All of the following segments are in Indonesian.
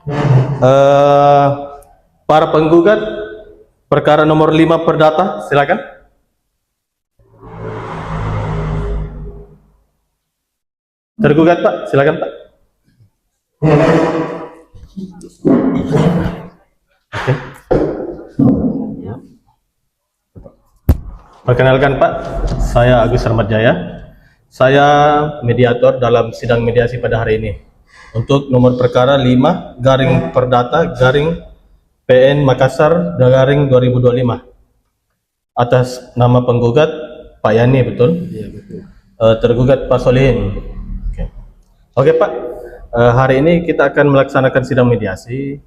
Eh, para penggugat perkara nomor 5 perdata, silakan. Tergugat Pak, silakan Pak. Oke. Perkenalkan Pak, saya Agus Ramadjaya. Saya mediator dalam sidang mediasi pada hari ini. Untuk nomor perkara 5 garing perdata garing PN Makassar garing 2025. Atas nama penggugat Pak Yani, betul? Iya, betul. Tergugat Pak Solihin. Oke Pak, hari ini kita akan melaksanakan sidang mediasi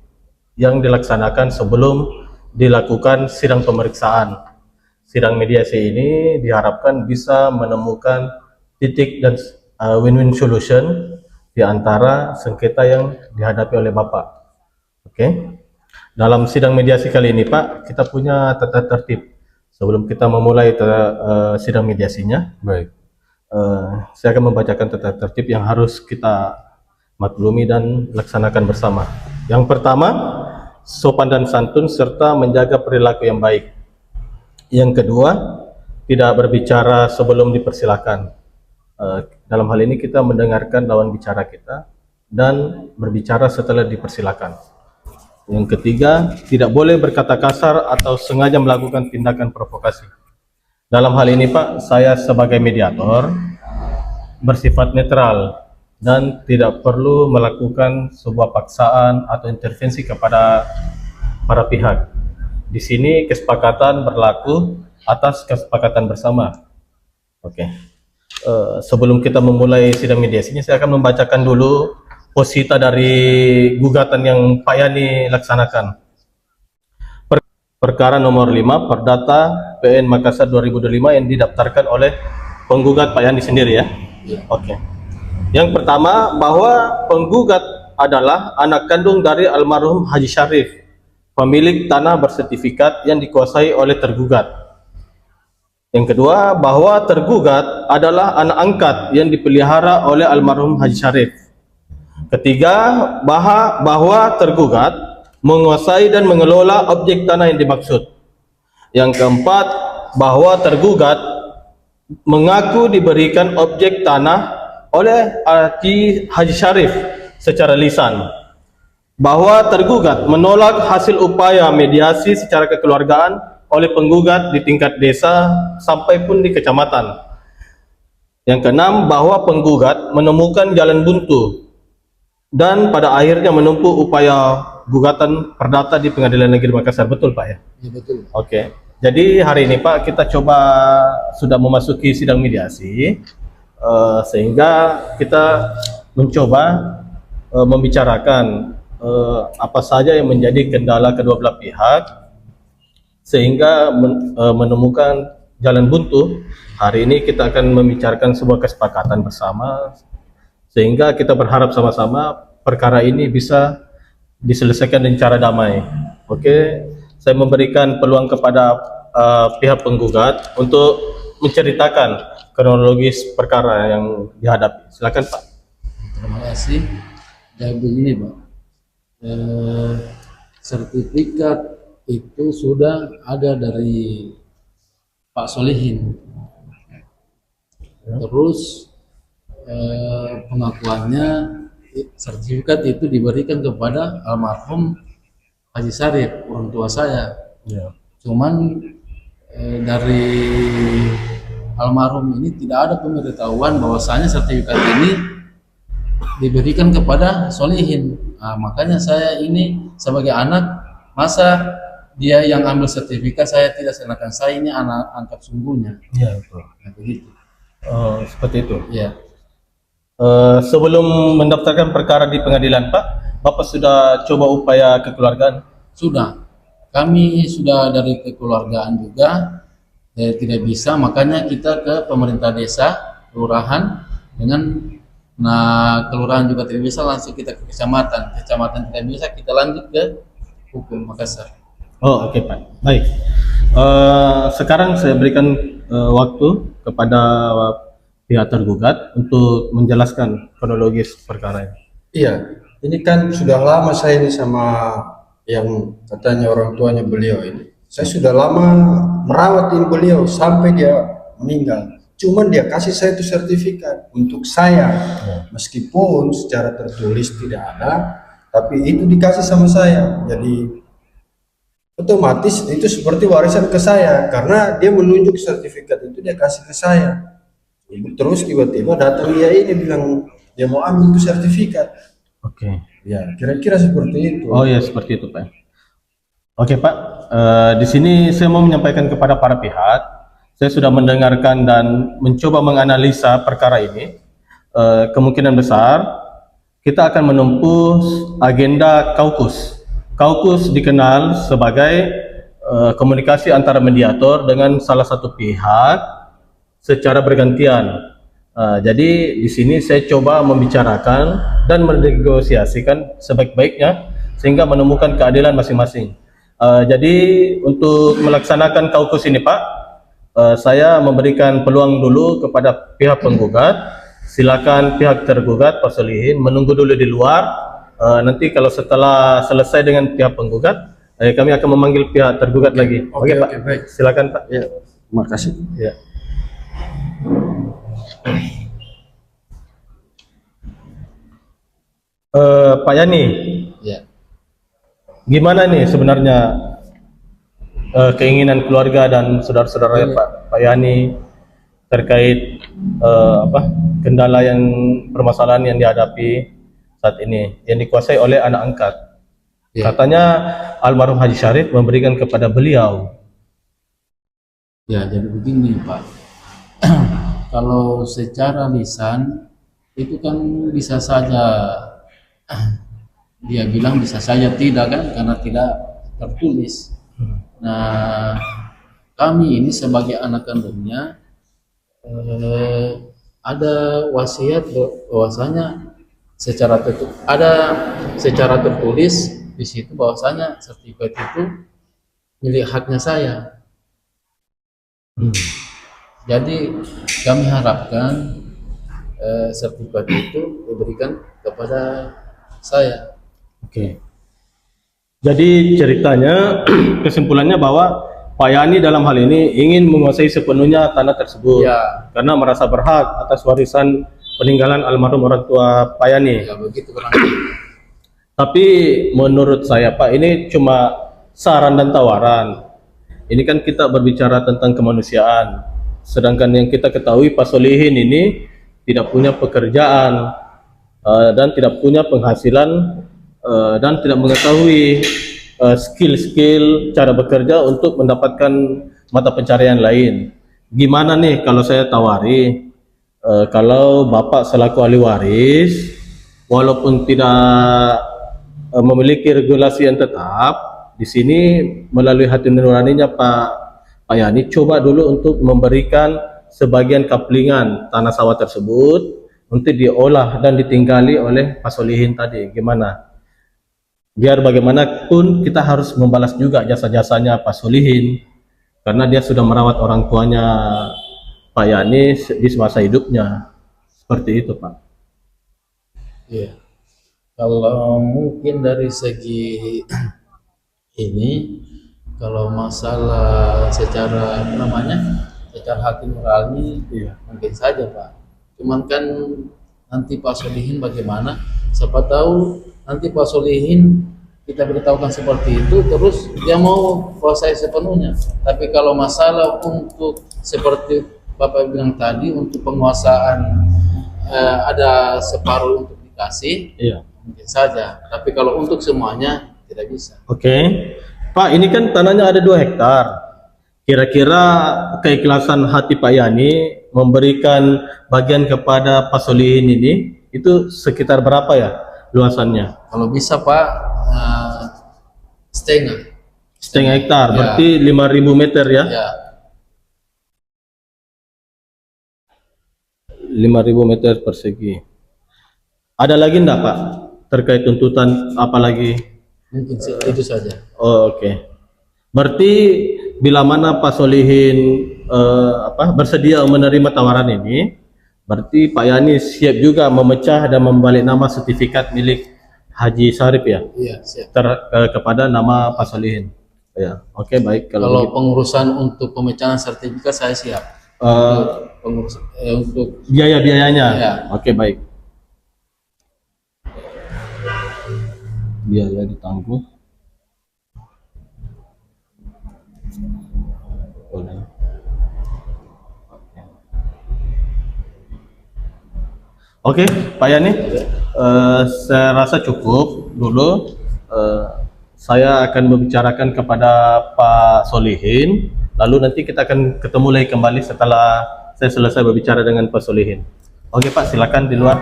yang dilaksanakan sebelum dilakukan sidang pemeriksaan. Sidang mediasi ini diharapkan bisa menemukan titik dan win-win solution di antara sengketa yang dihadapi oleh Bapak. Oke. Dalam sidang mediasi kali ini Pak, kita punya tata tertib. Sebelum kita memulai sidang mediasinya, Baik. saya akan membacakan tata tertib yang harus kita maklumi dan laksanakan bersama. Yang pertama, sopan dan santun serta menjaga perilaku yang baik. Yang kedua, tidak berbicara sebelum dipersilakan. Dalam hal ini kita mendengarkan lawan bicara kita dan berbicara setelah dipersilakan. Yang ketiga, tidak boleh berkata kasar atau sengaja melakukan tindakan provokasi. Dalam hal ini Pak, saya sebagai mediator bersifat netral dan tidak perlu melakukan sebuah paksaan atau intervensi kepada para pihak. Di sini kesepakatan berlaku atas kesepakatan bersama. Oke. Sebelum kita memulai sidang mediasinya, saya akan membacakan dulu posita dari gugatan yang Pak Yani laksanakan. Perkara nomor 5 perdata PN Makassar 2025 yang didaftarkan oleh penggugat Pak Yani sendiri ya. Oke. Yang pertama, bahwa penggugat adalah anak kandung dari almarhum Haji Syarif, pemilik tanah bersertifikat yang dikuasai oleh tergugat. Yang kedua, bahwa tergugat adalah anak angkat yang dipelihara oleh almarhum Haji Syarif. Ketiga, bahwa tergugat menguasai dan mengelola objek tanah yang dimaksud. Yang keempat, bahwa tergugat mengaku diberikan objek tanah oleh Haji Syarif secara lisan. Bahwa tergugat menolak hasil upaya mediasi secara kekeluargaan oleh penggugat di tingkat desa sampai pun di kecamatan. Yang keenam, bahwa penggugat menemukan jalan buntu dan pada akhirnya menempuh upaya gugatan perdata di Pengadilan Negeri Makassar. Betul Pak ya? Iya, betul. Oke. Jadi hari ini Pak, kita coba sudah memasuki sidang mediasi, sehingga kita mencoba membicarakan apa saja yang menjadi kendala kedua belah pihak sehingga menemukan jalan buntu. Hari ini kita akan membicarakan sebuah kesepakatan bersama sehingga kita berharap sama-sama perkara ini bisa diselesaikan dengan cara damai. Oke, saya memberikan peluang kepada pihak penggugat untuk menceritakan kronologis perkara yang dihadapi. Silakan Pak. Terima kasih. Jadi begini Pak, sertifikat itu sudah ada dari Pak Solihin. Terus pengakuannya sertifikat itu diberikan kepada almarhum Haji Syarif, orang tua saya. Ya. Cuman dari almarhum ini tidak ada pemberitahuan bahwasanya sertifikat ini diberikan kepada Solihin. Nah, makanya saya ini sebagai anak, masa dia yang ambil sertifikat, saya tidak, sedangkan saya ini anak angkat sungguhnya. Ya, betul. Nah, begitu. Seperti itu. Ya. Sebelum mendaftarkan perkara di pengadilan Pak, Bapak sudah coba upaya kekeluargaan? Sudah. Kami sudah dari kekeluargaan juga, tidak bisa, makanya kita ke pemerintah desa, kelurahan, kelurahan juga tidak bisa, langsung kita ke kecamatan tidak bisa, kita lanjut ke hukum Makassar. Oh, oke Pak. Baik. Sekarang saya berikan waktu kepada pihak tergugat untuk menjelaskan kronologis perkara ini. Iya, Ini kan sudah lama saya ini sama yang katanya orang tuanya beliau ini. Saya sudah lama merawat ini beliau sampai dia meninggal. Cuman dia kasih saya itu sertifikat untuk saya, meskipun secara tertulis tidak ada, tapi itu dikasih sama saya. Jadi otomatis itu seperti warisan ke saya karena dia menunjuk sertifikat itu dia kasih ke saya. Terus tiba-tiba datang dia ini bilang dia mau ambil itu sertifikat. Oke. Ya, kira-kira seperti itu. Oh ya, seperti itu, Pak. Oke, Pak. Di sini saya mau menyampaikan kepada para pihak, saya sudah mendengarkan dan mencoba menganalisa perkara ini. Kemungkinan besar kita akan menempuh agenda kaukus. Kaukus dikenal sebagai komunikasi antara mediator dengan salah satu pihak secara bergantian. Jadi di sini saya coba membicarakan dan menegosiasikan sebaik-baiknya sehingga menemukan keadilan masing-masing. Jadi untuk melaksanakan kaukus ini, Pak, saya memberikan peluang dulu kepada pihak penggugat. Silakan pihak tergugat Pak Solihin menunggu dulu di luar. Nanti kalau setelah selesai dengan pihak penggugat, kami akan memanggil pihak tergugat lagi. Oke, Pak. baik. Silakan, Pak. Ya, makasih. Ya. Pak Yani, Ya. gimana nih sebenarnya keinginan keluarga dan saudara-saudara Pak Yani terkait kendala yang permasalahan yang dihadapi saat ini yang dikuasai oleh anak angkat? Ya. Katanya almarhum Haji Syarif memberikan kepada beliau. Ya, jadi begini Pak. Kalau secara lisan itu kan bisa saja dia bilang bisa saja tidak kan karena tidak tertulis. Nah, kami ini sebagai anak kandungnya ada wasiat bahwasanya secara tertulis di situ bahwasanya sertifikat itu milik haknya saya. Jadi kami harapkan sertifikat itu diberikan kepada saya. Oke. Jadi ceritanya kesimpulannya bahwa Pak Yani dalam hal ini ingin menguasai sepenuhnya tanah tersebut Ya. karena merasa berhak atas warisan peninggalan almarhum orang tua Pak Yani. Ya begitu kurang lebih. Tapi menurut saya Pak, ini cuma saran dan tawaran. Ini kan kita berbicara tentang kemanusiaan. Sedangkan yang kita ketahui Pak Solihin ini tidak punya pekerjaan dan tidak punya penghasilan dan tidak mengetahui skill-skill cara bekerja untuk mendapatkan mata pencarian lain. Gimana nih kalau saya tawari, kalau Bapak selaku ahli waris, walaupun tidak memiliki regulasi yang tetap, di sini melalui hati nuraninya Pak Yani coba dulu untuk memberikan sebagian kaplingan tanah sawah tersebut untuk diolah dan ditinggali oleh Pak Solihin tadi. Gimana? Biar bagaimanapun kita harus membalas juga jasa-jasanya Pak Solihin karena dia sudah merawat orang tuanya Pak Yani di semasa hidupnya. Seperti itu, Pak. Iya. Kalau mungkin dari segi ini, kalau masalah secara secara hati nurani, Iya. mungkin saja Pak. Cuman kan nanti Pak Solihin bagaimana? Siapa tahu nanti Pak Solihin kita beritahukan seperti itu, terus dia mau kuasai sepenuhnya. Tapi kalau masalah untuk seperti Bapak bilang tadi, untuk penguasaan ada separuh untuk dikasih, Iya. mungkin saja. Tapi kalau untuk semuanya tidak bisa. Oke. Pak, ini kan tanahnya ada 2 hektar. Kira-kira keikhlasan hati Pak Yani memberikan bagian kepada Pak Solihin ini itu sekitar berapa ya luasannya? Kalau bisa Pak, setengah Hektar, Ya. berarti 5.000 meter ya? ya. 5.000 meter persegi. Ada lagi enggak Pak terkait tuntutan apa lagi? Mungkin itu saja. Oh, oke. Berarti bila mana Pak Solihin bersedia menerima tawaran ini, berarti Pak Yani siap juga memecah dan membalik nama sertifikat milik Haji Syarif ya, Iya, siap. kepada nama Pak Solihin. Ya, oke baik Kalau kalau begitu. pengurusan untuk pemecahan sertifikat saya siap. Eh, Pengurusan untuk biayanya. Ya. Oke baik. Biaya ditanggung. Boleh. Oke, Pak Yani, saya rasa cukup dulu. Saya akan membicarakan kepada Pak Solihin, lalu nanti kita akan ketemu lagi kembali setelah saya selesai berbicara dengan Pak Solihin. Oke Pak, silakan di luar.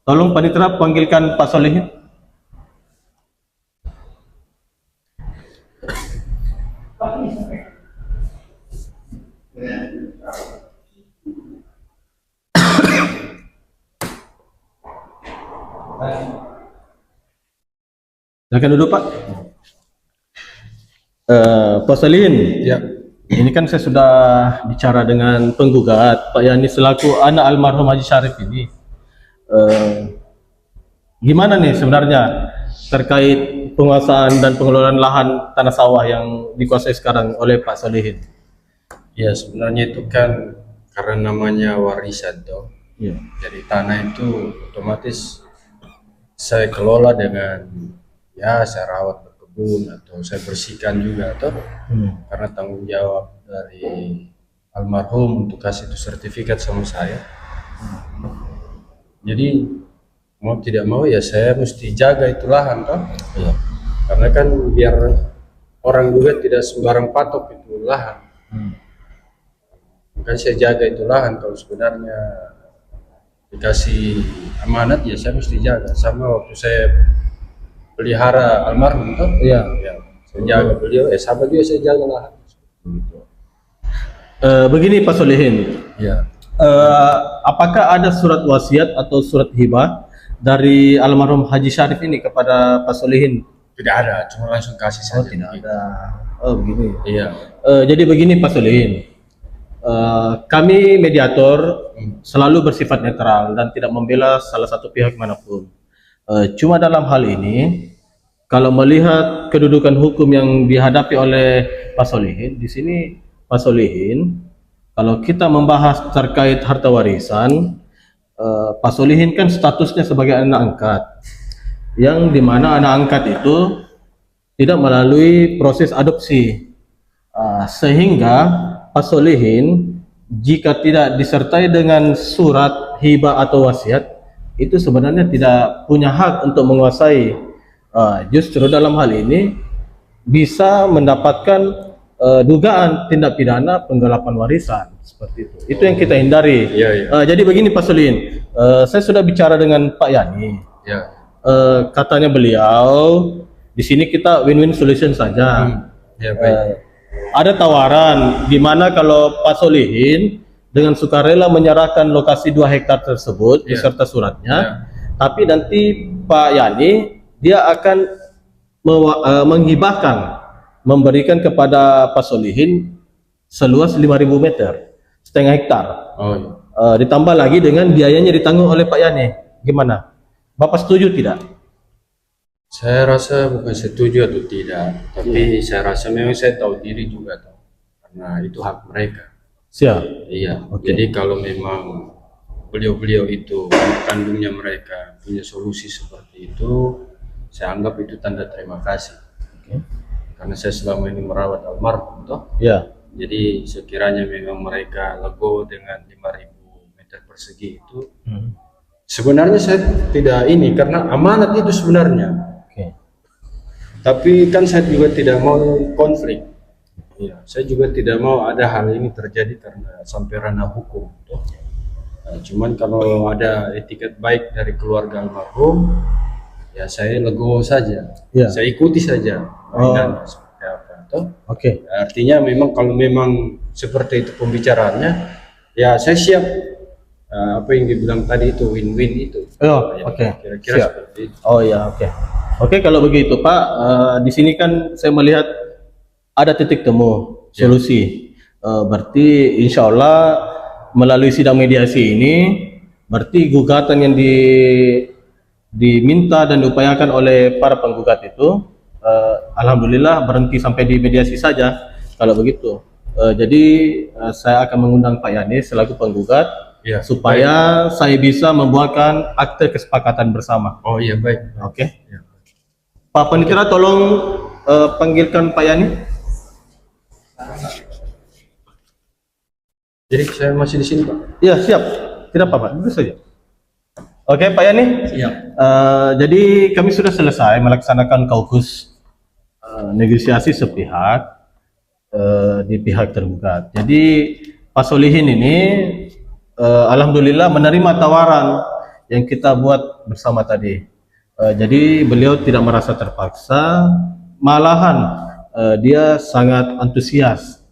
Tolong Panitera panggilkan Pak Solihin. Silakan duduk Pak. Pak Solihin, Ya, ini kan saya sudah bicara dengan penggugat Pak Yani selaku anak almarhum Haji Syarif ini. Gimana nih sebenarnya terkait penguasaan dan pengelolaan lahan tanah sawah yang dikuasai sekarang oleh Pak Solihin? ya sebenarnya itu kan karena namanya warisan toh. Iya. Jadi tanah itu otomatis saya kelola dengan ya saya rawat berkebun atau saya bersihkan juga toh. Karena tanggung jawab dari almarhum untuk kasih itu sertifikat sama saya. Jadi mau tidak mau ya saya mesti jaga itu lahan toh. Iya. Karena kan biar orang juga tidak sembarang patok itu lahan. Makanya saya jaga itu lahan. Kalau sebenarnya dikasih amanat ya saya mesti jaga. Sama waktu saya pelihara almarhum toh. Iya. Ya, saya jaga beliau, sama juga saya jaga lahan. Begini Pak Solihin, Ya. apakah ada surat wasiat atau surat hibah dari almarhum Haji Syarif ini kepada Pak Solihin? Tidak ada, cuma langsung kasih saja. ada. Oh begini. Iya. Jadi begini Pak Solihin, kami mediator selalu bersifat netral dan tidak membela salah satu pihak manapun. Cuma dalam hal ini, kalau melihat kedudukan hukum yang dihadapi oleh Pak Solihin, di sini Pak Solihin, kalau kita membahas terkait harta warisan, Pak Solihin kan statusnya sebagai anak angkat, yang dimana anak angkat itu tidak melalui proses adopsi, sehingga Pak Solihin jika tidak disertai dengan surat hibah atau wasiat itu sebenarnya tidak punya hak untuk menguasai. Justru dalam hal ini bisa mendapatkan dugaan tindak pidana penggelapan warisan seperti itu. Itu yang kita hindari. Iya, iya. Jadi begini Pak Solihin, saya sudah bicara dengan Pak Yani. Ya. Katanya beliau di sini kita win-win solution saja. Ya, baik. Ada tawaran di mana kalau Pak Solihin dengan sukarela menyerahkan lokasi 2 hektar tersebut beserta suratnya, tapi nanti Pak Yani dia akan menghibahkan, memberikan kepada Pak Solihin seluas 5.000 meter, setengah hektar. Oh, iya. Ditambah lagi dengan biayanya ditanggung oleh Pak Yani. Gimana? Bapak setuju tidak? Saya rasa bukan setuju atau tidak, tapi saya rasa memang saya tahu diri juga tahu, karena itu hak mereka. Siap. Iya. Oke. Jadi kalau memang beliau-beliau itu anak kandungnya mereka punya solusi seperti itu, saya anggap itu tanda terima kasih. Oke. Karena saya selama ini merawat almarhum toh. Ya. Jadi sekiranya memang mereka lego dengan 5.000 meter persegi itu, sebenarnya saya tidak ini karena amanat itu sebenarnya. Oke. Tapi kan saya juga tidak mau konflik. Ya, saya juga tidak mau ada hal ini terjadi karena sampai ranah hukum. Toh. Nah, cuman kalau ada etiket baik dari keluarga almarhum, ya saya legowo saja. Ya. Saya ikuti saja mainannya seperti apa. Toh. Oke. Artinya memang kalau memang seperti itu pembicaraannya, ya saya siap. Apa yang dibilang tadi itu win-win itu. Oh, Ya, oke. Kira-kira Siap. seperti itu. Oh ya, oke. Oke, kalau begitu Pak, di sini kan saya melihat ada titik temu solusi. Berarti insya Allah melalui sidang mediasi ini Berarti gugatan yang diminta dan diupayakan oleh para penggugat itu alhamdulillah berhenti sampai di mediasi saja kalau begitu. Jadi saya akan mengundang Pak Yani selaku penggugat Ya, supaya saya bisa membuatkan akte kesepakatan bersama. Oh iya, baik. Oke. Ya. Pak Panitera tolong panggilkan Pak Yani. Jadi saya masih di sini, Pak. Ya, siap. Tidak apa-apa, duduk saja. Oke, Pak Yani. Siap. Jadi kami sudah selesai melaksanakan kaukus negosiasi sepihak di pihak tergugat. Jadi Pak Solihin ini alhamdulillah menerima tawaran yang kita buat bersama tadi. Jadi beliau tidak merasa terpaksa, malahan dia sangat antusias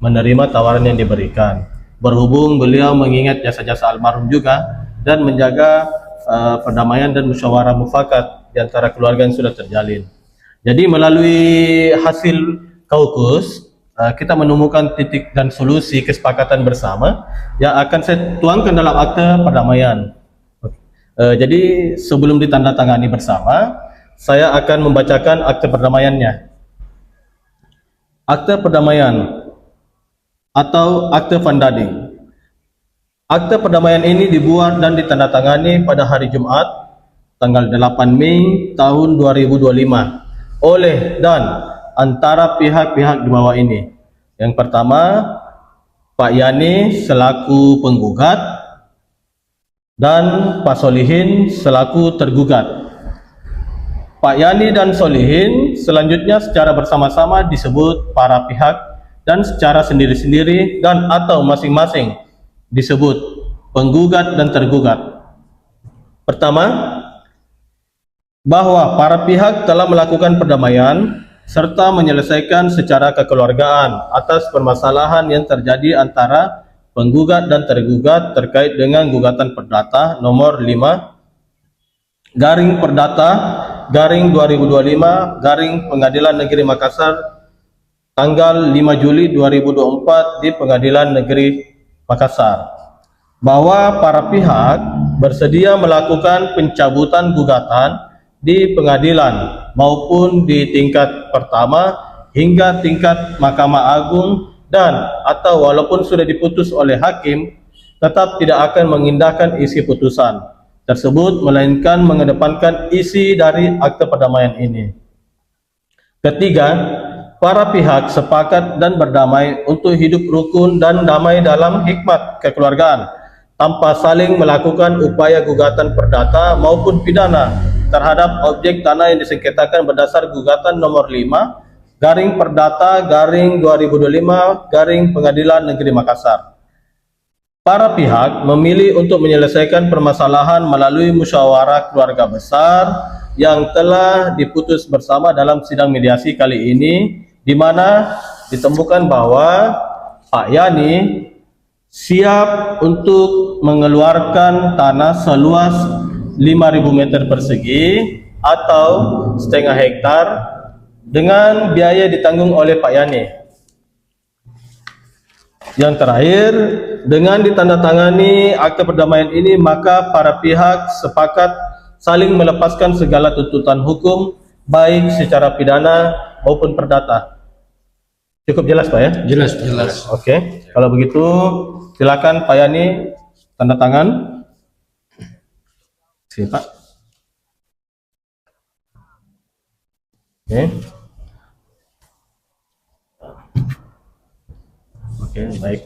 menerima tawaran yang diberikan. Berhubung beliau mengingat jasa-jasa almarhum juga dan menjaga perdamaian dan musyawarah mufakat di antara keluarga yang sudah terjalin. Jadi melalui hasil kaukus kita menemukan titik dan solusi kesepakatan bersama yang akan saya tuangkan dalam akte perdamaian. Jadi sebelum ditandatangani bersama, saya akan membacakan akte perdamaiannya. Akte perdamaian atau akte vandading. Akte perdamaian ini dibuat dan ditandatangani pada hari Jumat tanggal 8 Mei tahun 2025 oleh dan antara pihak-pihak di bawah ini. Yang pertama, Pak Yani selaku penggugat dan Pak Solihin selaku tergugat. Pak Yani dan Solihin selanjutnya secara bersama-sama disebut para pihak dan secara sendiri-sendiri dan atau masing-masing disebut penggugat dan tergugat. Pertama, bahwa para pihak telah melakukan perdamaian serta menyelesaikan secara kekeluargaan atas permasalahan yang terjadi antara penggugat dan tergugat terkait dengan gugatan perdata nomor 5 garing perdata garing 2025 garing Pengadilan Negeri Makassar tanggal 5 Juli 2024 di Pengadilan Negeri Makassar, bahwa para pihak bersedia melakukan pencabutan gugatan di pengadilan maupun di tingkat pertama hingga tingkat Mahkamah Agung dan atau walaupun sudah diputus oleh hakim tetap tidak akan mengindahkan isi putusan tersebut melainkan mengedepankan isi dari akte perdamaian ini. Ketiga, para pihak sepakat dan berdamai untuk hidup rukun dan damai dalam hikmat kekeluargaan tanpa saling melakukan upaya gugatan perdata maupun pidana terhadap objek tanah yang disengketakan berdasar gugatan nomor 5 garing perdata garing 2025 garing Pengadilan Negeri Makassar. Para pihak memilih untuk menyelesaikan permasalahan melalui musyawarah keluarga besar yang telah diputus bersama dalam sidang mediasi kali ini, di mana ditemukan bahwa Pak Yani siap untuk mengeluarkan tanah seluas 5.000 meter persegi atau setengah hektar dengan biaya ditanggung oleh Pak Yani. Yang terakhir, dengan ditandatangani akte perdamaian ini, maka para pihak sepakat saling melepaskan segala tuntutan hukum, baik secara pidana maupun perdata. Cukup jelas, Pak ya? Jelas, Jelas. Oke, kalau begitu silakan Pak Yani tanda tangan. Sini, Pak. Oke. Oke, baik.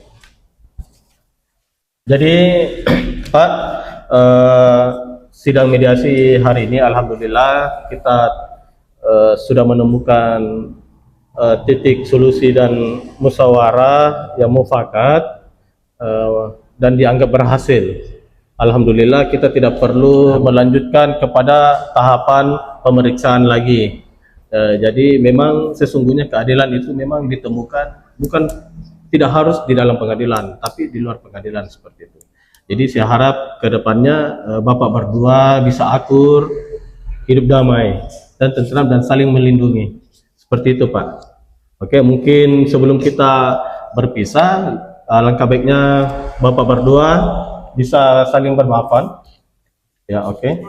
Jadi Pak, sidang mediasi hari ini alhamdulillah kita sudah menemukan titik solusi dan musyawarah yang mufakat dan dianggap berhasil. Alhamdulillah kita tidak perlu melanjutkan kepada tahapan pemeriksaan lagi. Jadi memang sesungguhnya keadilan itu memang ditemukan bukan tidak harus di dalam pengadilan, tapi di luar pengadilan seperti itu. Jadi saya harap ke depannya Bapak berdua bisa akur, hidup damai dan tentram dan saling melindungi. Seperti itu, Pak. Oke, mungkin sebelum kita berpisah, alangkah baiknya Bapak berdua bisa saling bermaafan. Ya, oke.